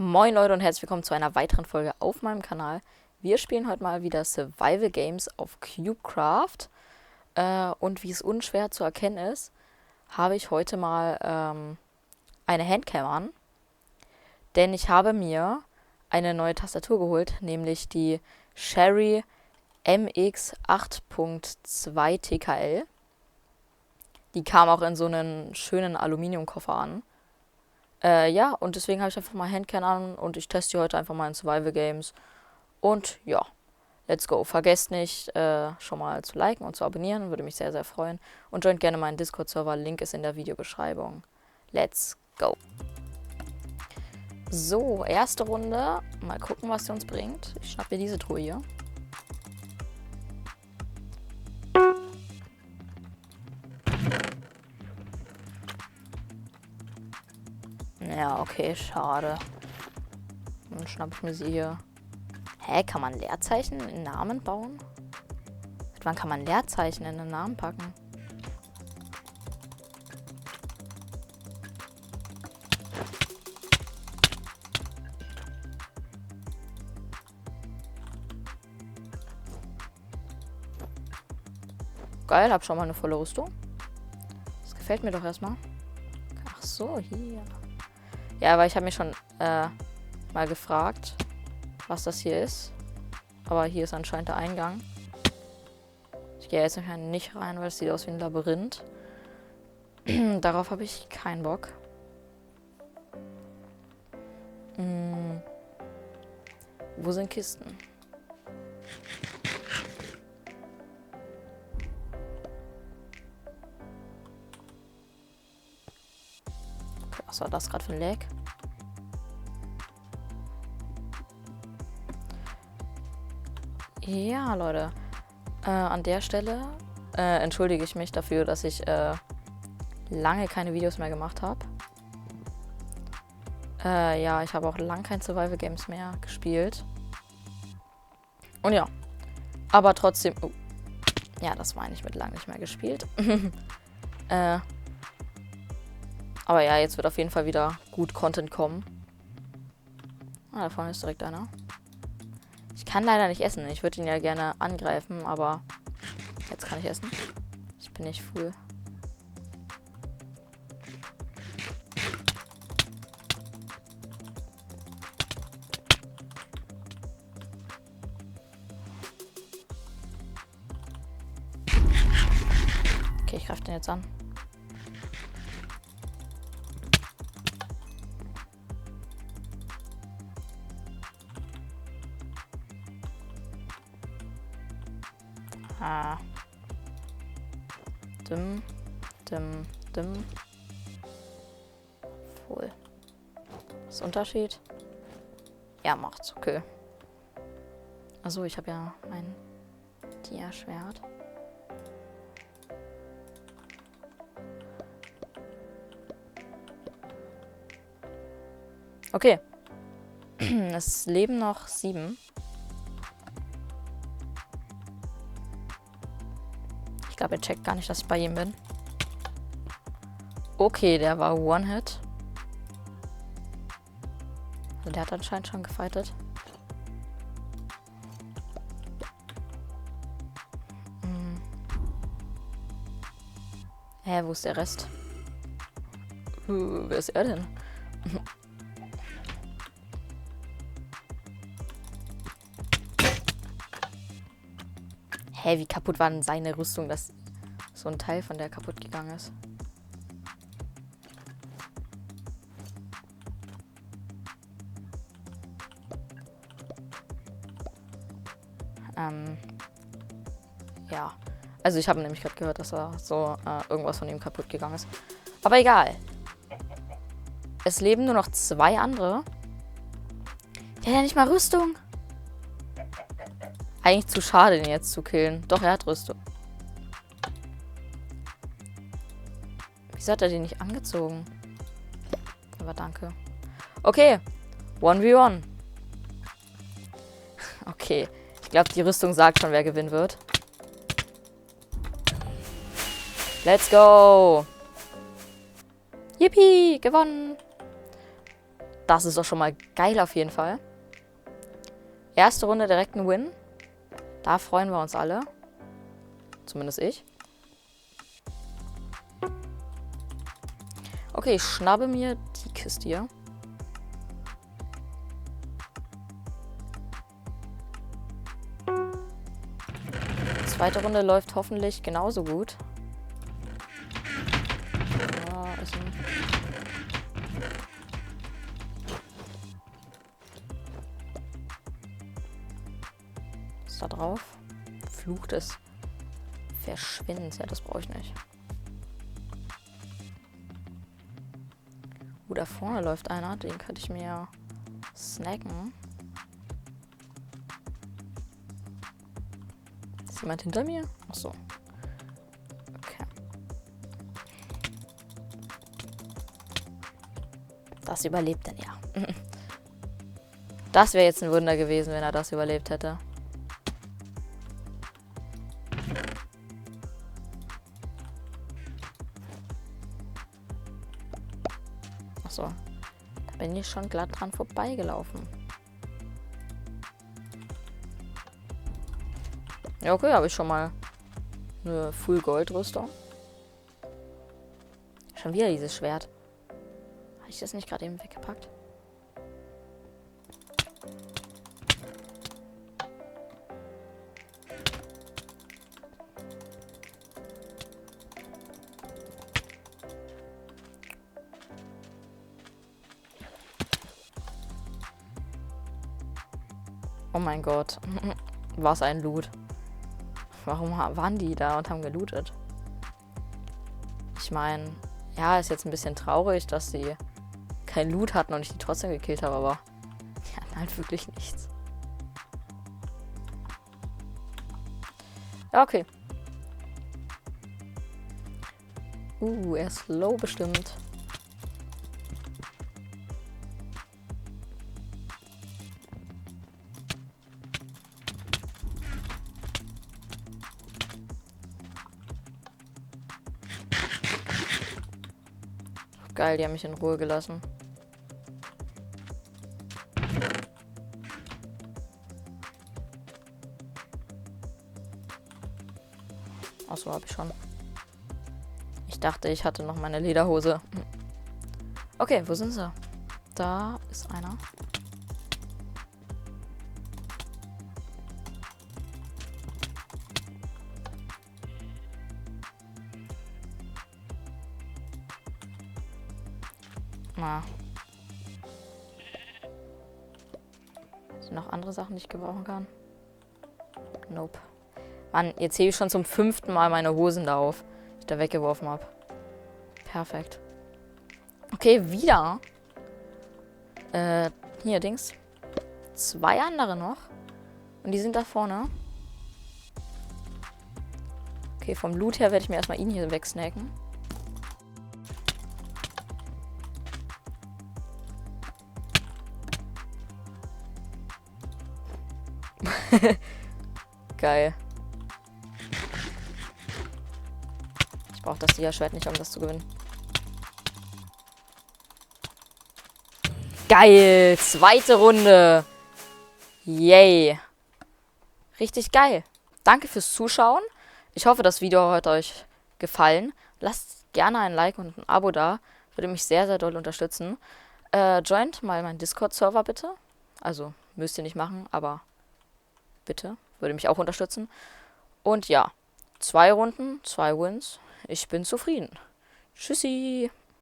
Moin Leute und herzlich willkommen zu einer weiteren Folge auf meinem Kanal. Wir spielen heute mal wieder Survival Games auf CubeCraft. Und wie es unschwer zu erkennen ist, habe ich heute mal eine Handcam an. Denn ich habe mir eine neue Tastatur geholt, nämlich die Sherry MX 8.2 TKL. Die kam auch in so einen schönen Aluminiumkoffer an. Ja, und deswegen habe ich einfach mal Handcam an und ich teste die heute einfach mal in Survival Games. Und ja, let's go. Vergesst nicht, schon mal zu liken und zu abonnieren, würde mich sehr, sehr freuen. Und joint gerne meinen Discord-Server, Link ist in der Videobeschreibung. Let's go. So, erste Runde. Mal gucken, was sie uns bringt. Ich schnapp mir diese Truhe hier. Ja, okay, schade. Dann schnapp ich mir sie hier. Hä, kann man Leerzeichen in Namen bauen? Seit wann kann man Leerzeichen in einen Namen packen? Geil, hab schon mal eine volle Rüstung. Das gefällt mir doch erstmal. Ach so, hier. Ja, aber ich habe mich schon mal gefragt, was das hier ist. Aber hier ist anscheinend der Eingang. Ich gehe jetzt nicht rein, weil es sieht aus wie ein Labyrinth. Darauf habe ich keinen Bock. Wo sind Kisten? Okay, was war das gerade für ein Lag? Ja, Leute. An der Stelle entschuldige ich mich dafür, dass ich lange keine Videos mehr gemacht habe. Ja, ich habe auch lange kein Survival Games mehr gespielt. Und ja, aber trotzdem... Oh, ja, das meine ich mit lang nicht mehr gespielt. Aber ja, jetzt wird auf jeden Fall wieder gut Content kommen. Ah, da vorne ist direkt einer. Ich kann leider nicht essen. Ich würde ihn ja gerne angreifen, aber jetzt kann ich essen. Ich bin nicht full. Okay, ich greife den jetzt an. Ah. Dim. Voll. Was ist der Unterschied? Ja, macht's. Okay. Achso, ich habe ja mein Dia-Schwert. Okay. Es leben noch 7. Ich glaube, er checkt gar nicht, dass ich bei ihm bin. Okay, der war One-Hit. Also der hat anscheinend schon gefightet. Hä, wo ist der Rest? Wer ist er denn? Hä, wie kaputt war denn seine Rüstung, dass so ein Teil von der kaputt gegangen ist? Ja. Also ich habe nämlich gerade gehört, dass da so irgendwas von ihm kaputt gegangen ist. Aber egal. Es leben nur noch 2 andere. Der hat ja nicht mal Rüstung. Eigentlich zu schade, den jetzt zu killen. Doch, er hat Rüstung. Wieso hat er den nicht angezogen? Aber danke. Okay. 1v1. Okay. Ich glaube, die Rüstung sagt schon, wer gewinnen wird. Let's go. Yippie, gewonnen. Das ist doch schon mal geil auf jeden Fall. Erste Runde direkt ein Win. Da freuen wir uns alle. Zumindest ich. Okay, ich schnappe mir die Kiste hier. Zweite Runde läuft hoffentlich genauso gut. Ja, ist da drauf? Fluch des Verschwindens. Ja, das brauche ich nicht. Da vorne läuft einer. Den könnte ich mir snacken. Ist jemand hinter mir? Achso. Okay. Das überlebt denn ja. Das wäre jetzt ein Wunder gewesen, wenn er das überlebt hätte. Achso. Da bin ich schon glatt dran vorbeigelaufen. Ja, okay, habe ich schon mal eine Full-Gold-Rüstung. Schon wieder dieses Schwert. Habe ich das nicht gerade eben weggepackt? Oh mein Gott. Was ein Loot. Warum waren die da und haben gelootet? Ich meine, ja, ist jetzt ein bisschen traurig, dass sie kein Loot hatten und ich die trotzdem gekillt habe, aber die hatten halt wirklich nichts. Ja, okay. Er ist low bestimmt. Geil, die haben mich in Ruhe gelassen. Achso, habe ich schon. Ich dachte, ich hatte noch meine Lederhose. Okay, wo sind sie? Da ist einer. Na. Sind noch andere Sachen, die ich gebrauchen kann? Nope. Mann, jetzt hebe ich schon zum 5. Mal meine Hosen da auf, die ich da weggeworfen habe. Perfekt. Okay, wieder. Hier, Dings. 2 andere noch. Und die sind da vorne. Okay, vom Loot her werde ich mir erstmal ihn hier wegsnacken. Geil. Ich brauche das Dia-Schwert nicht, um das zu gewinnen. Geil! 2. Runde. Yay. Richtig geil. Danke fürs Zuschauen. Ich hoffe, das Video hat euch gefallen. Lasst gerne ein Like und ein Abo da. Würde mich sehr, sehr doll unterstützen. Joint mal meinen Discord-Server bitte. Also, müsst ihr nicht machen, aber bitte. Würde mich auch unterstützen. Und ja, 2 Runden, 2 Wins. Ich bin zufrieden. Tschüssi.